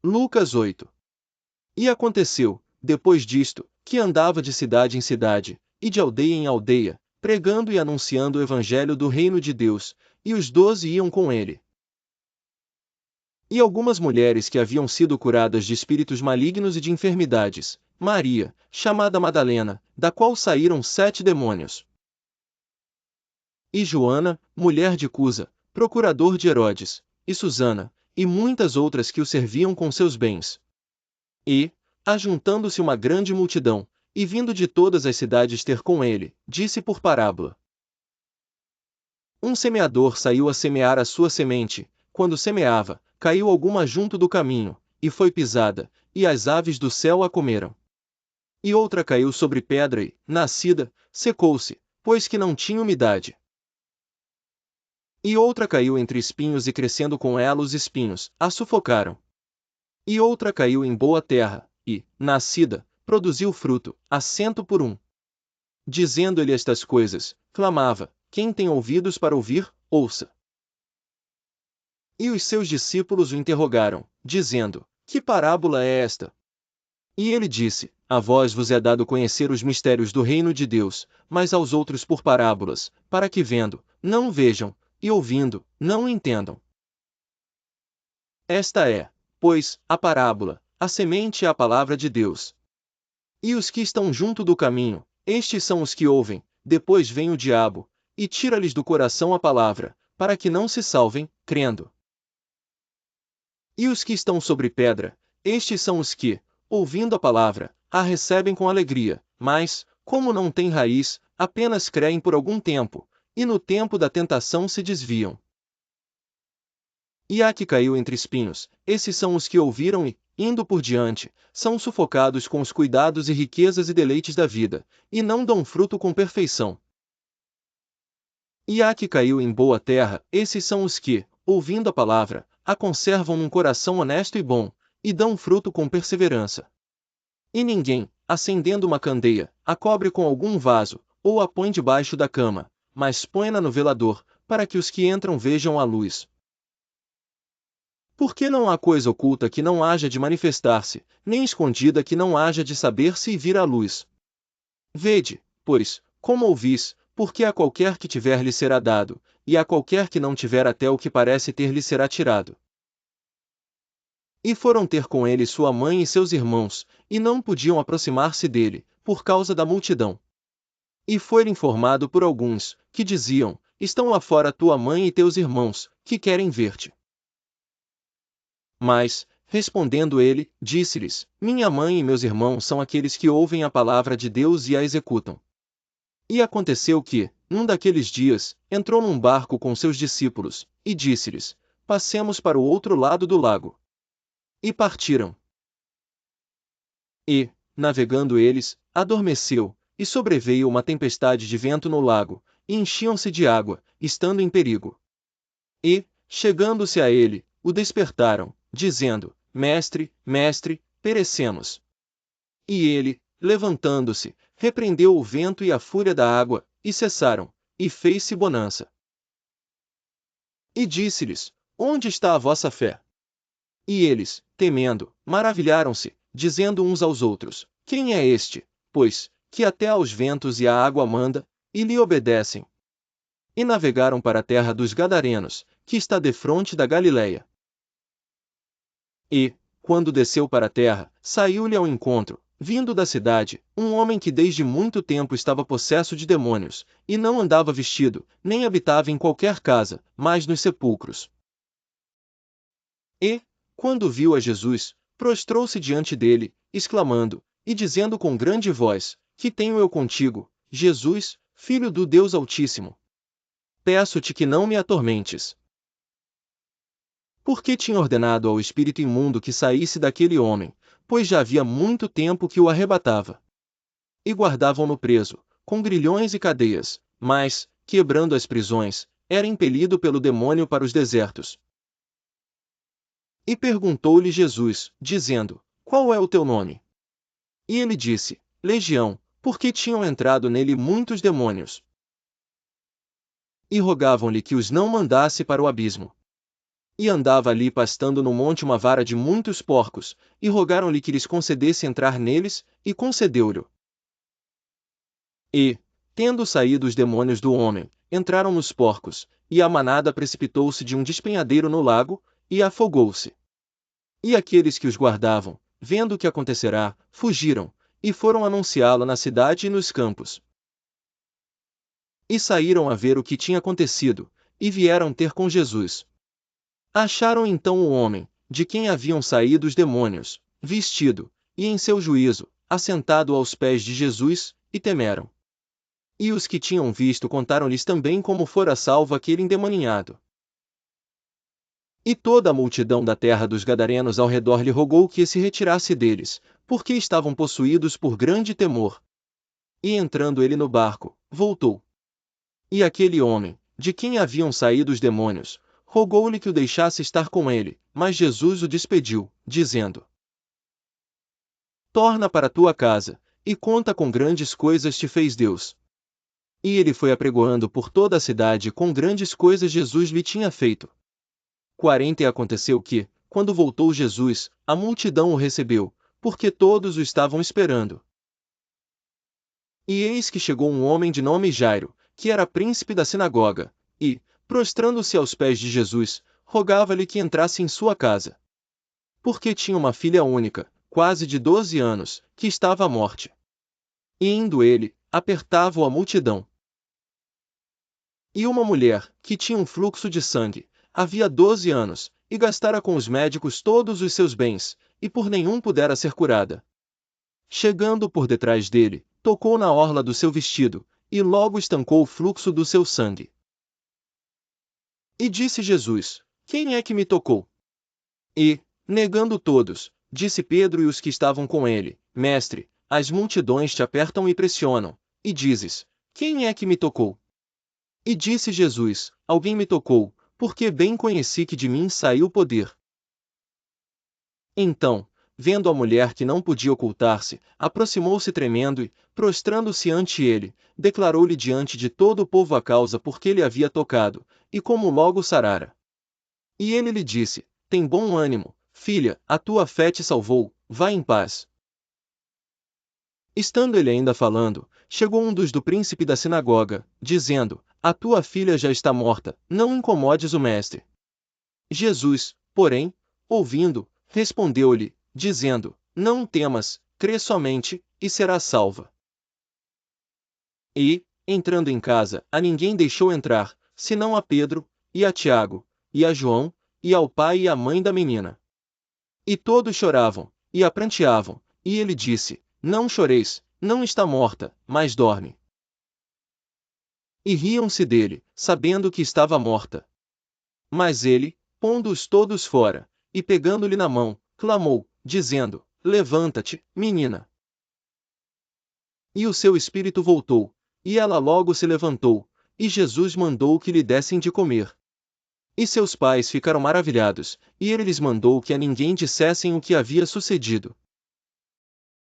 Lucas 8. E aconteceu, depois disto, que andava de cidade em cidade, e de aldeia em aldeia, pregando e anunciando o evangelho do reino de Deus, e os 12 iam com ele. E algumas mulheres que haviam sido curadas de espíritos malignos e de enfermidades, Maria, chamada Madalena, da qual saíram 7 demônios. E Joana, mulher de Cusa, procurador de Herodes, e Susana, e muitas outras que o serviam com seus bens. E, ajuntando-se uma grande multidão, e vindo de todas as cidades ter com ele, disse por parábola. Um semeador saiu a semear a sua semente, quando semeava, caiu alguma junto do caminho, e foi pisada, e as aves do céu a comeram. E outra caiu sobre pedra e, nascida, secou-se, pois que não tinha umidade. E outra caiu entre espinhos e crescendo com ela os espinhos, a sufocaram. E outra caiu em boa terra, e, nascida, produziu fruto, a 100 por 1. Dizendo-lhe estas coisas, clamava: quem tem ouvidos para ouvir, ouça. E os seus discípulos o interrogaram, dizendo: que parábola é esta? E ele disse: a vós vos é dado conhecer os mistérios do reino de Deus, mas aos outros por parábolas, para que vendo, não vejam, e ouvindo, não entendam. Esta é, pois, a parábola: a semente é a palavra de Deus. E os que estão junto do caminho, estes são os que ouvem, depois vem o diabo, e tira-lhes do coração a palavra, para que não se salvem, crendo. E os que estão sobre pedra, estes são os que, ouvindo a palavra, a recebem com alegria, mas, como não têm raiz, apenas creem por algum tempo, e no tempo da tentação se desviam. E há que caiu entre espinhos, esses são os que ouviram e, indo por diante, são sufocados com os cuidados e riquezas e deleites da vida, e não dão fruto com perfeição. E há que caiu em boa terra, esses são os que, ouvindo a palavra, a conservam num coração honesto e bom, e dão fruto com perseverança. E ninguém, acendendo uma candeia, a cobre com algum vaso, ou a põe debaixo da cama, mas põe-na no velador, para que os que entram vejam a luz. Porque não há coisa oculta que não haja de manifestar-se, nem escondida que não haja de saber-se e vir à luz. Vede, pois, como ouvis, porque a qualquer que tiver lhe será dado, e a qualquer que não tiver até o que parece ter lhe será tirado. E foram ter com ele sua mãe e seus irmãos, e não podiam aproximar-se dele, por causa da multidão. E foi-lhe informado por alguns, que diziam: estão lá fora tua mãe e teus irmãos, que querem ver-te. Mas, respondendo ele, disse-lhes: minha mãe e meus irmãos são aqueles que ouvem a palavra de Deus e a executam. E aconteceu que, num daqueles dias, entrou num barco com seus discípulos, e disse-lhes: passemos para o outro lado do lago. E partiram. E, navegando eles, adormeceu, e sobreveio uma tempestade de vento no lago, e enchiam-se de água, estando em perigo. E, chegando-se a ele, o despertaram, dizendo: Mestre, mestre, perecemos. E ele, levantando-se, repreendeu o vento e a fúria da água, e cessaram, e fez-se bonança. E disse-lhes: onde está a vossa fé? E eles, temendo, maravilharam-se, dizendo uns aos outros: quem é este, pois, que até aos ventos e à água manda, e lhe obedecem? E navegaram para a terra dos Gadarenos, que está defronte da Galileia. E, quando desceu para a terra, saiu-lhe ao encontro, vindo da cidade, um homem que desde muito tempo estava possesso de demônios, e não andava vestido, nem habitava em qualquer casa, mas nos sepulcros. E, quando viu a Jesus, prostrou-se diante dele, exclamando, e dizendo com grande voz: que tenho eu contigo, Jesus, Filho do Deus Altíssimo? Peço-te que não me atormentes. Porque tinha ordenado ao espírito imundo que saísse daquele homem, pois já havia muito tempo que o arrebatava. E guardavam-no preso, com grilhões e cadeias, mas, quebrando as prisões, era impelido pelo demônio para os desertos. E perguntou-lhe Jesus, dizendo: qual é o teu nome? E ele disse: Legião, porque tinham entrado nele muitos demônios. E rogavam-lhe que os não mandasse para o abismo. E andava ali pastando no monte uma vara de muitos porcos, e rogaram-lhe que lhes concedesse entrar neles, e concedeu-lhe. E, tendo saído os demônios do homem, entraram nos porcos, e a manada precipitou-se de um despenhadeiro no lago, e afogou-se. E aqueles que os guardavam, vendo o que acontecerá, fugiram, e foram anunciá-lo na cidade e nos campos. E saíram a ver o que tinha acontecido, e vieram ter com Jesus. Acharam então o homem, de quem haviam saído os demônios, vestido, e em seu juízo, assentado aos pés de Jesus, e temeram. E os que tinham visto contaram-lhes também como fora salvo aquele endemoninhado. E toda a multidão da terra dos Gadarenos ao redor lhe rogou que se retirasse deles, porque estavam possuídos por grande temor. E entrando ele no barco, voltou. E aquele homem, de quem haviam saído os demônios, rogou-lhe que o deixasse estar com ele, mas Jesus o despediu, dizendo: Torna para tua casa, e conta com grandes coisas te fez Deus. E ele foi apregoando por toda a cidade com grandes coisas Jesus lhe tinha feito. 40 E aconteceu que, quando voltou Jesus, a multidão o recebeu, porque todos o estavam esperando. E eis que chegou um homem de nome Jairo, que era príncipe da sinagoga, e, prostrando-se aos pés de Jesus, rogava-lhe que entrasse em sua casa. Porque tinha uma filha única, quase de 12 anos, que estava à morte. E indo ele, apertava-o a multidão. E uma mulher, que tinha um fluxo de sangue, havia 12 anos, e gastara com os médicos todos os seus bens, e por nenhum pudera ser curada. Chegando por detrás dele, tocou na orla do seu vestido, e logo estancou o fluxo do seu sangue. E disse Jesus: Quem é que me tocou? E, negando todos, disse Pedro e os que estavam com ele: Mestre, as multidões te apertam e pressionam, e dizes: Quem é que me tocou? E disse Jesus: Alguém me tocou, porque bem conheci que de mim saiu o poder. Então, vendo a mulher que não podia ocultar-se, aproximou-se tremendo e, prostrando-se ante ele, declarou-lhe diante de todo o povo a causa por que ele havia tocado, e como logo sarara. E ele lhe disse: Tem bom ânimo, filha, a tua fé te salvou, vá em paz. Estando ele ainda falando, chegou um dos do príncipe da sinagoga, dizendo: A tua filha já está morta, não incomodes o mestre. Jesus, porém, ouvindo, respondeu-lhe, dizendo: Não temas, crê somente, e serás salva. E, entrando em casa, a ninguém deixou entrar, senão a Pedro, e a Tiago, e a João, e ao pai e à mãe da menina. E todos choravam, e a pranteavam, e ele disse: Não choreis, não está morta, mas dorme. E riam-se dele, sabendo que estava morta. Mas ele, pondo-os todos fora, e pegando-lhe na mão, clamou, dizendo: Levanta-te, menina. E o seu espírito voltou, e ela logo se levantou, e Jesus mandou que lhe dessem de comer. E seus pais ficaram maravilhados, e ele lhes mandou que a ninguém dissessem o que havia sucedido.